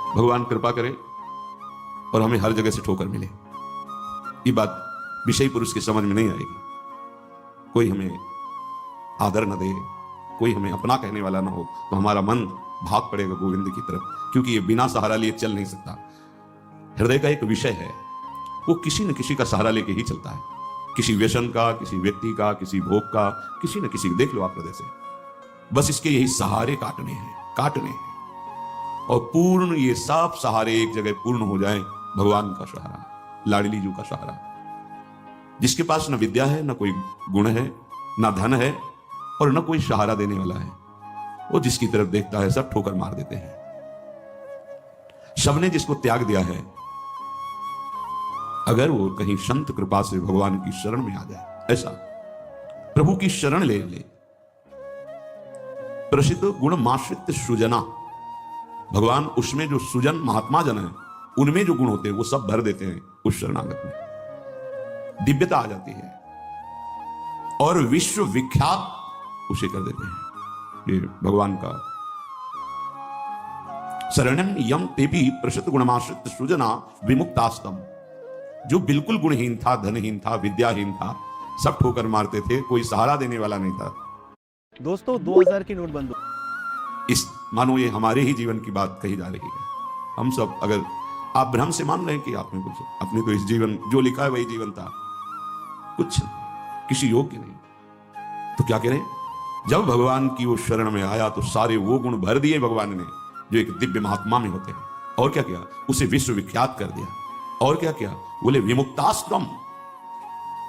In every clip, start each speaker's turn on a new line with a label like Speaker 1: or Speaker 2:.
Speaker 1: भगवान कृपा करे और हमें हर जगह से ठोकर मिले। ये बात विषय पुरुष की समझ में नहीं आएगी। कोई हमें आदर न दे, कोई हमें अपना कहने वाला ना हो, तो हमारा मन भाग पड़ेगा गोविंद की तरफ, क्योंकि ये बिना सहारा लिए चल नहीं सकता। हृदय का एक विषय है, वो किसी न किसी का सहारा लेके ही चलता है, किसी व्यसन का, किसी व्यक्ति का, किसी भोग का, किसी न किसी। देख लो आप हृदय से, बस इसके यही सहारे काटने हैं और पूर्ण ये सब सहारे एक जगह पूर्ण हो जाए। भगवान का सहारा, लाडली जी का सहारा, जिसके पास न विद्या है, न कोई गुण है, न धन है और न कोई सहारा देने वाला है, वो जिसकी तरफ देखता है सब ठोकर मार देते हैं। सबने जिसको त्याग दिया है, अगर वो कहीं संत कृपा से भगवान की शरण में आ जाए, ऐसा प्रभु की शरण ले ले, प्रसिद्ध गुण माश्रित सुजना, भगवान उसमें जो सुजन महात्मा जन है, उनमें जो गुण होते हैं वो सब भर देते हैं उस शरणागत में। दिव्यता आ जाती है और विश्व विख्यात उसे कर देते हैं। ये भगवान का शरणम यम ते भी प्रसिद्ध गुणमाश्रित सुजना विमुक्तास्तम। जो बिल्कुल गुणहीन था, धनहीन था, विद्याहीन था, सब ठोकर मारते थे, कोई सहारा देने वाला नहीं था।
Speaker 2: दोस्तों 2000 की नोटबंदी,
Speaker 1: इस मानो ये हमारे ही जीवन की बात कही जा रही है। हम सब, अगर आप भ्रम से मान रहे हैं कि आप में कुछ, अपने तो इस जीवन जो लिखा है वही जीवन था, कुछ किसी योग्य नहीं, तो क्या करें? जब भगवान की वो शरण में आया तो सारे वो गुण भर दिए भगवान ने जो एक दिव्य महात्मा में होते हैं। और क्या किया? उसे विश्व विख्यात कर दिया। और क्या किया? बोले विमुक्तास्तम,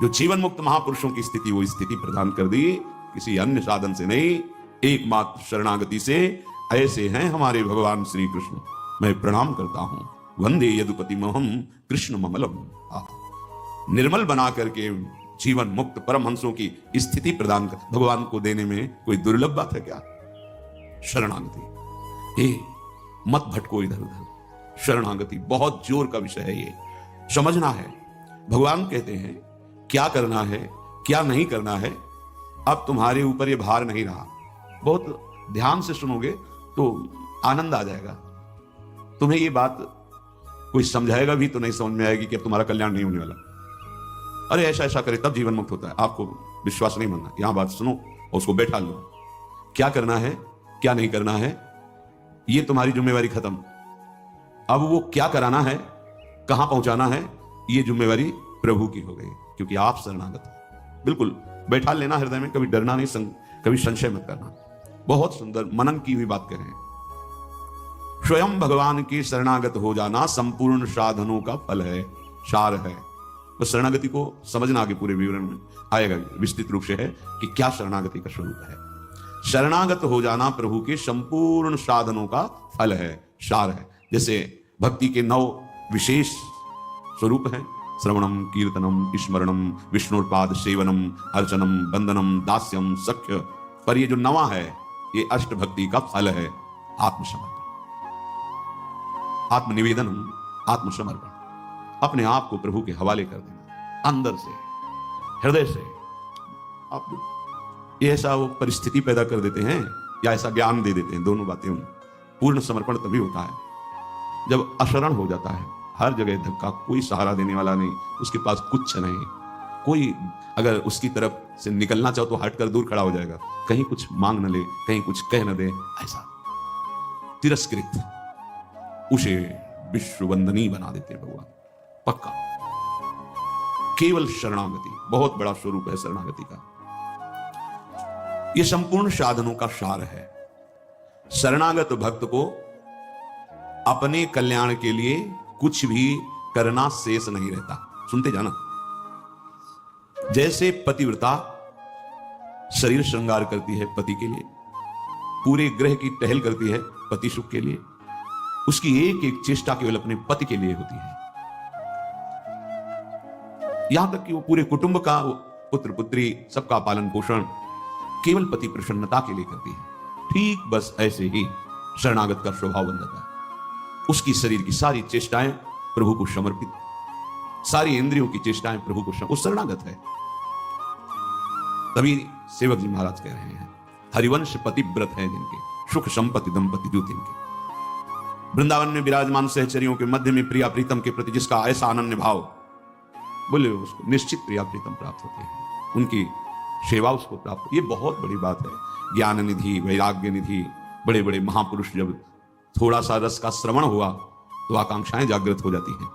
Speaker 1: जो जीवन मुक्त महापुरुषों की स्थिति, वो स्थिति प्रदान कर दी, किसी अन्य साधन से नहीं, एकमात्र शरणागति से। ऐसे हैं हमारे भगवान श्री कृष्ण। मैं प्रणाम करता हूं, वंदे यदुपति महम कृष्ण ममलम। निर्मल बना करके जीवन मुक्त परमहंसों की स्थिति प्रदान कर भगवान को देने में कोई दुर्लभ बात है क्या? शरणागति, हे मत भटको इधर उधर। शरणागति बहुत जोर का विषय है, ये समझना है। भगवान कहते हैं क्या करना है, क्या नहीं करना है, अब तुम्हारे ऊपर ये भार नहीं रहा। बहुत ध्यान से सुनोगे तो आनंद आ जाएगा। तुम्हें ये बात कोई समझाएगा भी तो नहीं समझ में आएगी कि अब तुम्हारा कल्याण नहीं होने वाला। अरे ऐसा ऐसा करे तब जीवन मुक्त होता है। आपको विश्वास नहीं मानना, यहां बात सुनो और उसको बैठा लो। क्या करना है, क्या नहीं करना है, ये तुम्हारी जिम्मेवारी खत्म। अब वो क्या कराना है, कहां पहुंचाना है, ये जिम्मेवारी प्रभु की हो गई, क्योंकि आप शरणागत हो। बिल्कुल बैठा लेना हृदय में, कभी डरना नहीं, कभी संशय मत करना। बहुत सुंदर मनन की हुई बात कर रहे हैं। स्वयं भगवान की शरणागत हो जाना संपूर्ण साधनों का फल है, सार है। बस शरणागति को समझना आगे पूरे विवरण में आएगा, विस्तृत रूप से है कि क्या शरणागति का स्वरूप है। शरणागत हो जाना प्रभु के संपूर्ण साधनों का फल है, सार है। जैसे भक्ति के 9 विशेष स्वरूप हैं, श्रवणम, कीर्तनम, स्मरणम, विष्णुपाद सेवनम, अर्चनम, वंदनम, दास्यम, सख्य। पर ये जो 9वां है, ये अष्ट भक्ति का फल है, आत्मसमर्पण, आत्मनिवेदन, आत्मसमर्पण। अपने आप को प्रभु के हवाले कर देना, अंदर से, हृदय से। आप ये ऐसा वो परिस्थिति पैदा कर देते हैं या ऐसा ज्ञान दे देते हैं, दोनों बातें। पूर्ण समर्पण तभी होता है जब अशरण हो जाता है, हर जगह धक्का, कोई सहारा देने वाला नहीं, उसके पास कुछ नहीं, कोई अगर उसकी तरफ से निकलना चाहो तो हटकर दूर खड़ा हो जाएगा, कहीं कुछ मांग न ले, कहीं कुछ कह न दे, ऐसा तिरस्कृत, उसे विश्ववंदनी बना देते भगवान। पक्का केवल शरणागति बहुत बड़ा स्वरूप है शरणागति का। यह संपूर्ण साधनों का सार है। शरणागत भक्त को अपने कल्याण के लिए कुछ भी करना शेष नहीं रहता। सुनते जाना। जैसे पतिव्रता शरीर श्रृंगार करती है पति के लिए, पूरे ग्रह की टहल करती है पति सुख के लिए, उसकी एक एक चेष्टा केवल अपने पति के लिए होती है। यहां तक कि वो पूरे कुटुंब का, पुत्र पुत्री सबका पालन पोषण केवल पति प्रसन्नता के लिए करती है। ठीक बस ऐसे ही शरणागत का स्वभाव बन जाता है। उसकी शरीर की सारी चेष्टाएं प्रभु को समर्पित, सारी इंद्रियों की चेष्टाएं प्रभु को समर्पित, शरणागत है। तभी सेवक जी महाराज कह रहे हैं, हरिवंश पतिव्रत है जिनके, सुख संपत्ति दंपति जो तिनके। वृंदावन में विराजमान सहचरियों के मध्य में प्रिया प्रीतम के प्रति जिसका ऐसा अनन्य भाव, बोले उसको निश्चित प्रिया प्रीतम प्राप्त होते हैं, उनकी सेवा उसको प्राप्त। ये बहुत बड़ी बात है। ज्ञान निधि, वैराग्य निधि, बड़े बड़े महापुरुष जब थोड़ा सा रस का श्रवण हुआ तो आकांक्षाएं जागृत हो जाती हैं।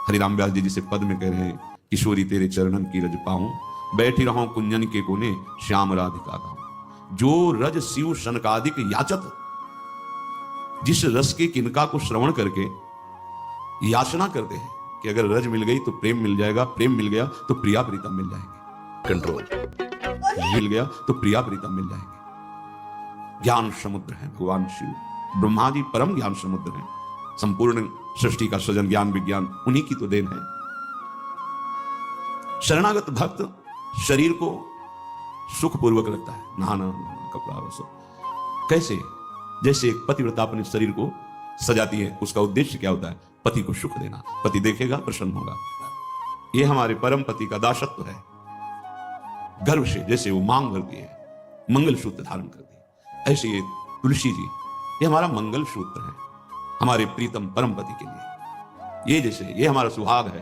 Speaker 1: हरिराम व्यास जी जिसे पद में कह रहे हैं, किशोरी तेरे चरणन की रज पाऊं, बैठी रहूं कुंजन के कोने, श्याम राधिका गाऊं। जो रज शिव शनकादिक याचत, जिस रस के किनका को श्रवण करके याचना करते हैं कि अगर रज मिल गई तो प्रेम मिल जाएगा, प्रेम मिल गया तो प्रिया प्रीतम मिल जाएंगे, कंट्रोल मिल गया तो प्रिया प्रीतम मिल जाएंगे। ज्ञान समुद्र है भगवान शिव, ब्रह्मा जी परम ज्ञान समुद्र हैं। संपूर्ण सृष्टि का सृजन ज्ञान विज्ञान उन्हीं की तो देन है। शरणागत भक्त शरीर को सुखपूर्वक रखता है, नहाना कपड़ा सब। कैसे? जैसे एक पतिव्रता अपने शरीर को सजाती है, उसका उद्देश्य क्या होता है? पति को सुख देना। पति देखेगा प्रसन्न होगा। यह हमारे परम पति का दासत्व है। गर्व से जैसे वो मांग भरती है, मंगल सूत्र धारण करती है, ऐसे ये तुलसी जी ये हमारा मंगल सूत्र है हमारे प्रीतम परम पति के लिए। ये जैसे ये हमारा सुहाग है।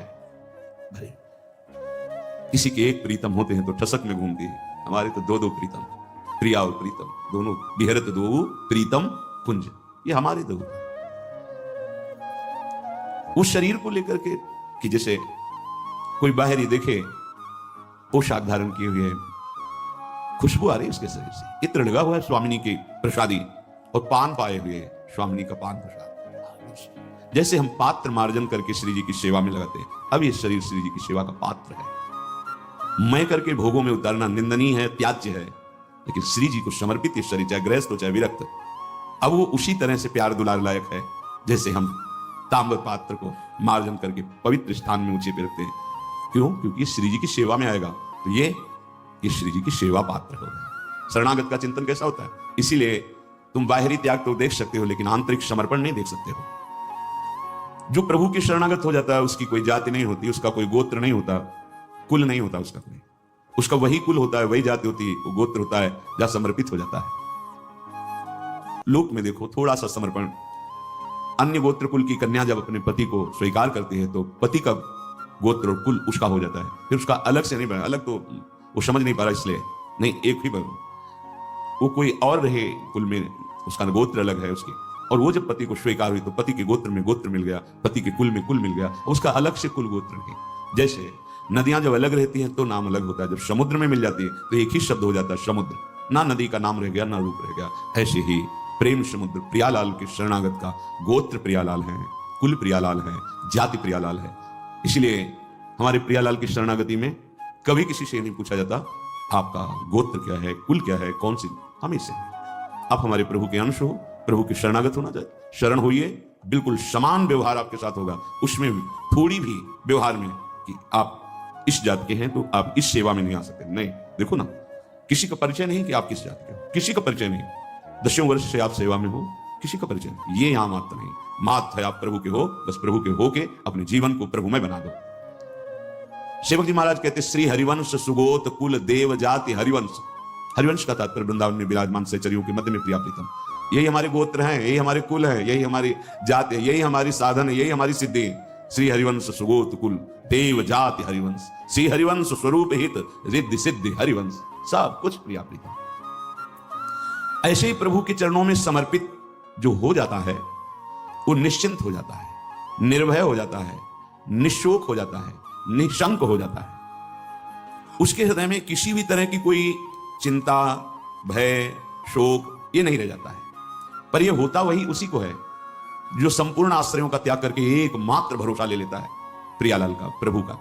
Speaker 1: अरे किसी के एक प्रीतम होते हैं तो ठसक में घूमती है, हमारे तो दो दो प्रीतम, प्रिया और प्रीतम दोनों, बिहरत दो प्रीतम कुंज, ये हमारे दो। उस शरीर को लेकर के कि जैसे कोई बाहरी देखे पोशाक धारण किए हुए, खुशबू आ रही है उसके शरीर से, इत्र लगा हुआ है स्वामिनी की प्रसादी, और पान पाए हुए स्वामिनी का पान प्रसाद। जैसे हम पात्र मार्जन करके श्री जी की सेवा में लगाते हैं, अब ये शरीर श्री जी की सेवा का पात्र है। मैं करके भोगों में उतारना निंदनीय है, त्याज्य है, लेकिन श्री जी को समर्पित ये शरीर, चाहे गृहस्थ हो चाहे विरक्त, अब वो उसी तरह से प्यार दुलार लायक है जैसे हम ताम्र पात्र को मार्जन करके पवित्र स्थान में ऊंचे पे रखते हैं। क्यों? क्योंकि श्री जी की सेवा में आएगा, तो ये श्री जी की सेवा पात्र होगा। शरणागत का चिंतन कैसा होता है? इसीलिए तुम बाहरी त्याग तो देख सकते हो, लेकिन आंतरिक समर्पण नहीं देख सकते हो। जो प्रभु के शरणागत हो जाता है, उसकी कोई जाति नहीं होती, उसका कोई गोत्र नहीं होता, कुल नहीं होता उसका कोई, उसका वही कुल होता है, वही जाति होती है, वो गोत्र होता है जहां समर्पित हो जाता है। लोक में देखो थोड़ा सा समर्पण, अन्य गोत्र कुल की कन्या जब अपने पति को स्वीकार करती है तो पति का गोत्र और कुल उसका हो जाता है, फिर उसका अलग से नहीं बना, अलग तो वो समझ नहीं पा रहा इसलिए नहीं, एक ही बनो, वो कोई और रहे कुल में, उसका गोत्र अलग है उसकी, और वो जब पति को स्वीकार हुई तो पति के गोत्र में गोत्र मिल गया, पति के कुल में कुल मिल गया, उसका अलग से कुल गोत्र नहीं। जैसे नदियां जब अलग रहती हैं तो नाम अलग होता है, जब समुद्र में मिल जाती है तो एक ही शब्द हो जाता है समुद्र, ना नदी का नाम रह गया ना रूप रह गया। ऐसे ही प्रेम समुद्र प्रियालाल के शरणागत का गोत्र प्रियालाल है, कुल प्रियालाल है, जाति प्रियालाल है। इसलिए हमारे प्रियालाल की शरणागति में कभी किसी से नहीं पूछा जाता आपका गोत्र क्या है, कुल क्या है, कौन सी, हम इससे आप हमारे प्रभु के अंश हो, प्रभु के शरणागत होना चाहिए, शरण होइए, बिल्कुल समान व्यवहार आपके साथ होगा, उसमें थोड़ी भी व्यवहार में कि आप इस जात के हैं तो आप इस सेवा में नहीं आ सकते, नहीं। देखो ना, किसी का परिचय नहीं कि आप किस जात के हो, किसी का परिचय नहीं, दसों वर्ष से आप सेवा में हो, किसी का परिचय नहीं। ये यहां मात्र नहीं, मात्र है आप प्रभु के हो, बस प्रभु के हो के अपने जीवन को प्रभुमय बना दो। सेवक जी महाराज कहते श्री हरिवंश सुगोत कुल देव जाति हरिवंश। हरिवंश का तात्पर्य वृंदावन में विराजमान सहचरियों के मध्य में प्रिया प्रीतम, यही हमारे गोत्र हैं, यही हमारे कुल है, यही हमारी जाति है, यही हमारी साधन है, यही हमारी सिद्धि। श्री हरिवंश सुगोत कुल देव जाति हरिवंश, श्री हरिवंश स्वरूप हित रिद्धि सिद्धि हरिवंश, सब कुछ प्रिया प्रीतम। ऐसे ही प्रभु के चरणों में समर्पित जो हो जाता है वो निश्चिंत हो जाता है, निर्भय हो जाता है, निशोक हो जाता है, निशंक हो जाता है। उसके हृदय में किसी भी तरह की कोई चिंता, भय, शोक ये नहीं रह जाता है। पर यह होता वही उसी को है जो संपूर्ण आश्रयों का त्याग करके एकमात्र भरोसा ले लेता है प्रियालाल का, प्रभु का।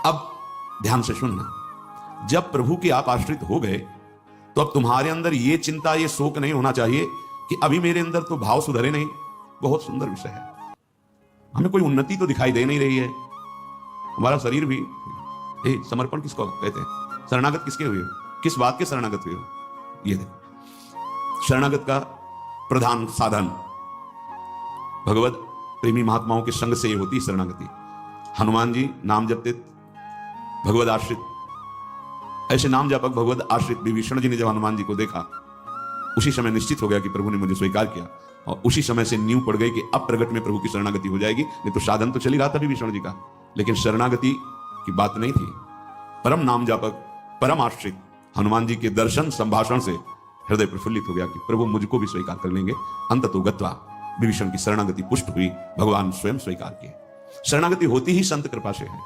Speaker 1: अब ध्यान से सुनना, जब प्रभु के आप आश्रित हो गए तो अब तुम्हारे अंदर ये चिंता, ये शोक नहीं होना चाहिए कि अभी मेरे अंदर तो भाव सुधरे नहीं। बहुत सुंदर विषय है, हमें कोई उन्नति तो दिखाई दे नहीं रही है, हमारा शरीर भी। समर्पण किसको कहते हैं? शरणागत किसके हुए हो? किस बात के शरणागत हुए हो? ये देखो, शरणागत का प्रधान साधन भगवत प्रेमी महात्माओं के संग से ये होती शरणागति। हनुमान जी नाम जपते, भगवत आश्रित, ऐसे नाम जापक भगवत आश्रित विभीषण जी ने जब हनुमान जी को देखा, उसी समय निश्चित हो गया कि प्रभु ने मुझे स्वीकार किया। और उसी समय से नींव पड़ गई कि अब प्रगट में प्रभु की शरणागति हो जाएगी। नहीं तो साधन तो चल ही रहा था विभीषण जी का, लेकिन शरणागति की बात नहीं थी। परम नाम जापक, परम आश्रित हनुमान जी के दर्शन संभाषण से हृदय प्रफुल्लित हो गया कि प्रभु मुझको भी स्वीकार कर लेंगे। अंततो गत्वा विभीषण की शरणागति पुष्ट हुई, भगवान स्वयं स्वीकार किए। शरणागति होती ही संत कृपा से है।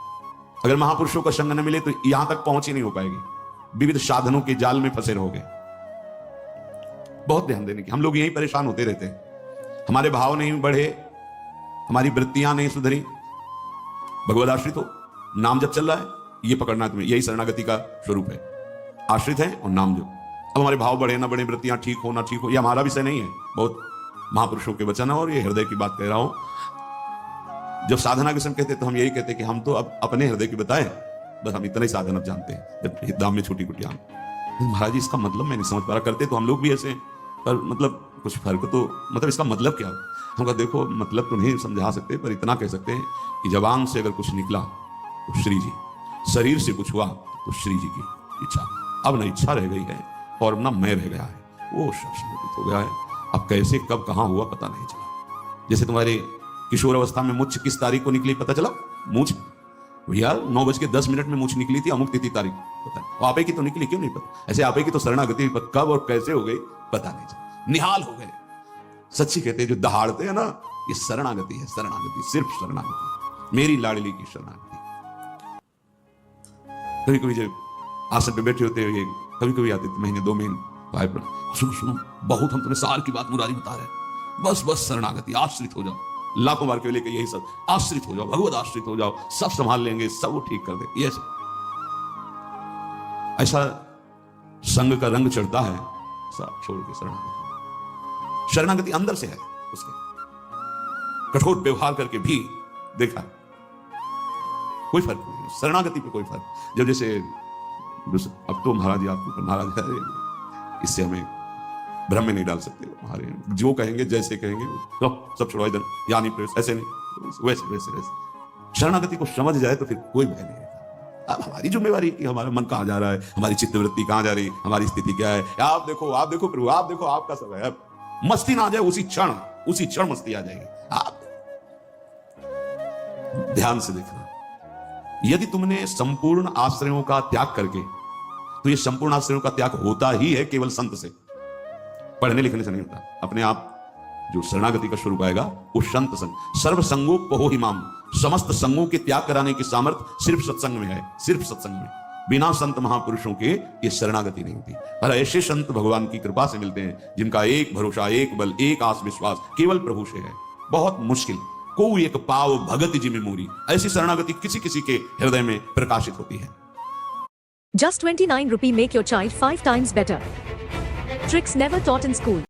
Speaker 1: अगर महापुरुषों का संग न मिले तो यहां तक पहुंच ही नहीं हो पाएगी। विविध साधनों के जाल में फंसे रहोगे। बहुत ध्यान देने की, हम लोग यही परेशान होते रहते हैं। हमारे भाव नहीं बढ़े, हमारी वृत्तियां नहीं सुधरी। भगवद आश्रित हो, नाम जब चल रहा है ये पकड़ना है तुम्हें, यही शरणागति का स्वरूप है। आश्रित है और नाम जप। अब हमारे भाव बढ़े ना बढ़े, वृत्तियां ठीक हो ना ठीक हो, ये हमारा विषय नहीं है। बहुत महापुरुषों के वचन है और ये हृदय की बात कह रहा हूं। जब साधना के समय कहते तो हम यही कहते कि हम तो अब अपने हृदय की बताएं, बस हम इतना ही साधन अब जानते हैं। जब दाम में छोटी कुटिया, महाराज जी इसका मतलब मैं नहीं समझ पा रहा। करते तो हम लोग भी ऐसे, पर मतलब कुछ फर्क तो, मतलब इसका मतलब क्या? हम कहा देखो मतलब तो नहीं समझा सकते, पर इतना कह सकते हैं कि जबान से अगर कुछ निकला तो श्री जी, शरीर से कुछ हुआ तो श्री जी की इच्छा। अब न इच्छा रह गई है और न मैं रह गया है, वो सब समाप्त हो गया है। अब कैसे कब कहां हुआ पता नहीं चला। जैसे तुम्हारे किशोर अवस्था में मुझ किस तारीख को निकली पता चला? मूछ भैया 9:10 में मूछ निकली थी, अमुक तिथि तारीख पता नहीं। आपे की तो निकली, क्यों नहीं पता? ऐसे आपे की तो शरणागति कब और कैसे हो गई पता नहीं चला। निहाल हो गए। सच्ची कहते हैं जो दहाड़ते हैं ना, ये शरणागति है। शरणागति, सिर्फ शरणागति, मेरी लाडली की शरणागति। कभी कभी जब आसन पे बैठे होते हुए कभी कभी आते थे महीने 2 महीने भाई पर, सुनो सुनो बहुत हम तुम्हें साल की बात मुरारी बता रहे हैं, बस बस शरणागति, आश्रित हो जाओ। लाखों बार के लेके यही सब, आश्रित हो जाओ, भगवत आश्रित हो जाओ, सब संभाल लेंगे, सब वो ठीक कर दे। ये ऐसा संग का रंग चढ़ता है, सब छोड़ के शरणागति। शरणागति अंदर से है उसके। कठोर व्यवहार करके भी देखा कोई फर्क नहीं, शरणागति पे कोई फर्क। जब जैसे अब तो महाराज जी आपके ऊपर नाराज है, इससे हमें भ्रम में नहीं डाल सकते। हमारे जो कहेंगे जैसे कहेंगे तो सब छोड़ो इधर, यानी ऐसे नहीं वैसे वैसे वैसे। शरणागति को समझ जाए तो फिर कोई भय नहीं रहता। अब हमारी जिम्मेवारी कि हमारा मन कहाँ जा रहा है, हमारी चित्तवृत्ति कहाँ जा रही है, हमारी स्थिति क्या है। आप देखो प्रभु, आप देखो आपका सब है। मस्ती ना आ जाए उसी क्षण मस्ती आ जाएगी। आप ध्यान से देखना, यदि तुमने संपूर्ण आश्रयों का त्याग करके, तो ये संपूर्ण आश्रयों का त्याग होता ही है केवल संत से, पढ़ने लिखने से नहीं होता। अपने आप जो शरणागति का स्वरूप आएगा वो संत संग। सर्व संगो पहो हिमाम, समस्त संगों के त्याग कराने की सामर्थ्य सिर्फ सत्संग में है, सिर्फ सत्संग में। बिना संत महापुरुषों के ये शरणागति नहीं होती। और ऐसे संत भगवान की कृपा से मिलते हैं जिनका एक भरोसा, एक बल, एक आस विश्वास केवल प्रभु से है। बहुत मुश्किल को एक पाव भगत जी में मोरी, ऐसी शरणागति किसी किसी के हृदय में प्रकाशित होती है।
Speaker 3: Just 29 rupee make your child 5 times better. Tricks never taught in school.